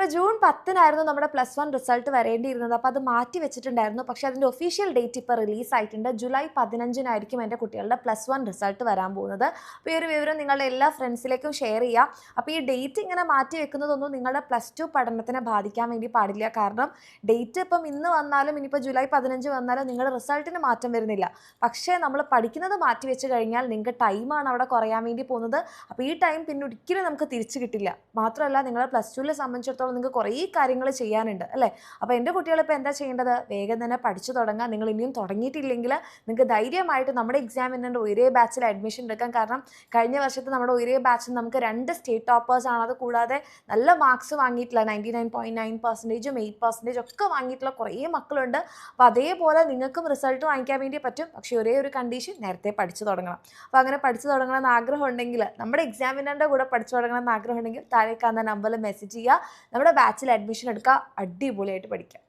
ഇപ്പോൾ ജൂൺ 10-നായിരുന്നു നമ്മുടെ +1 റിസൾട്ട് വരേണ്ടിയിരുന്നത്. അപ്പോൾ അത് മാറ്റി വെച്ചിട്ടുണ്ടായിരുന്നു. പക്ഷേ അതിൻ്റെ ഒഫീഷ്യൽ ഡേറ്റ് ഇപ്പോൾ റിലീസായിട്ടുണ്ട്. ജൂലൈ 15-നായിരിക്കും എൻ്റെ കുട്ടികളുടെ +1 റിസൾട്ട് വരാൻ പോകുന്നത്. അപ്പോൾ ഈ ഒരു വിവരം നിങ്ങളുടെ എല്ലാ ഫ്രണ്ട്സിലേക്കും ഷെയർ ചെയ്യുക. അപ്പോൾ ഈ ഡേറ്റ് ഇങ്ങനെ മാറ്റി വെക്കുന്നതൊന്നും നിങ്ങളുടെ +2 പഠനത്തിനെ ബാധിക്കാൻ വേണ്ടി പാടില്ല. കാരണം ഡേറ്റ് ഇപ്പം ഇന്ന് വന്നാലും ഇനിയിപ്പോൾ ജൂലൈ 15 വന്നാലും നിങ്ങളുടെ റിസൾട്ടിന് മാറ്റം വരുന്നില്ല. പക്ഷേ നമ്മൾ പഠിക്കുന്നത് മാറ്റി വെച്ച് കഴിഞ്ഞാൽ നിങ്ങൾക്ക് ടൈമാണ് അവിടെ കുറയാൻ വേണ്ടി പോകുന്നത്. അപ്പോൾ ഈ ടൈം പിന്നെ ഒരിക്കലും നമുക്ക് തിരിച്ചു കിട്ടില്ല. മാത്രമല്ല നിങ്ങളെ +2ലെ സംബന്ധിച്ചിടത്തോളം നിങ്ങൾക്ക് കുറേ കാര്യങ്ങൾ ചെയ്യാനുണ്ട് അല്ലേ. അപ്പോൾ എൻ്റെ കുട്ടികളിപ്പോൾ എന്താ ചെയ്യേണ്ടത്? വേഗം തന്നെ പഠിച്ചു തുടങ്ങുക. നിങ്ങൾ ഇനിയും തുടങ്ങിയിട്ടില്ലെങ്കിൽ നിങ്ങൾക്ക് ധൈര്യമായിട്ട് നമ്മുടെ എക്സാമിനറിൻ്റെ ഒരേ ബാച്ചിൽ അഡ്മിഷൻ എടുക്കാം. കാരണം കഴിഞ്ഞ വർഷത്തെ നമ്മുടെ ഒരേ ബാച്ചിൽ നമുക്ക് 2 സ്റ്റേറ്റ് ടോപ്പേഴ്സാണ്. അത് കൂടാതെ നല്ല മാർക്സ് വാങ്ങിയിട്ടുള്ള 99.9%, 8% ഒക്കെ വാങ്ങിയിട്ടുള്ള കുറേ മക്കളുണ്ട്. അപ്പോൾ അതേപോലെ നിങ്ങൾക്കും റിസൾട്ട് വാങ്ങിക്കാൻ വേണ്ടി പറ്റും. പക്ഷേ ഒരേ ഒരു കണ്ടീഷൻ, നേരത്തെ പഠിച്ചു തുടങ്ങണം. അപ്പോൾ അങ്ങനെ പഠിച്ചു തുടങ്ങണമെന്ന് ആഗ്രഹം ഉണ്ടെങ്കിൽ, നമ്മുടെ എക്സാമിനറിൻ്റെ കൂടെ പഠിച്ചു തുടങ്ങണമെന്ന് ആഗ്രഹം ഉണ്ടെങ്കിൽ താഴെ കാണുന്ന നമ്പറിൽ മെസ്സേജ് ചെയ്യുക. നമ്മുടെ ബാച്ചിൽ അഡ്മിഷൻ എടുക്കുക. അടിപൊളിയായിട്ട് പഠിക്കാം.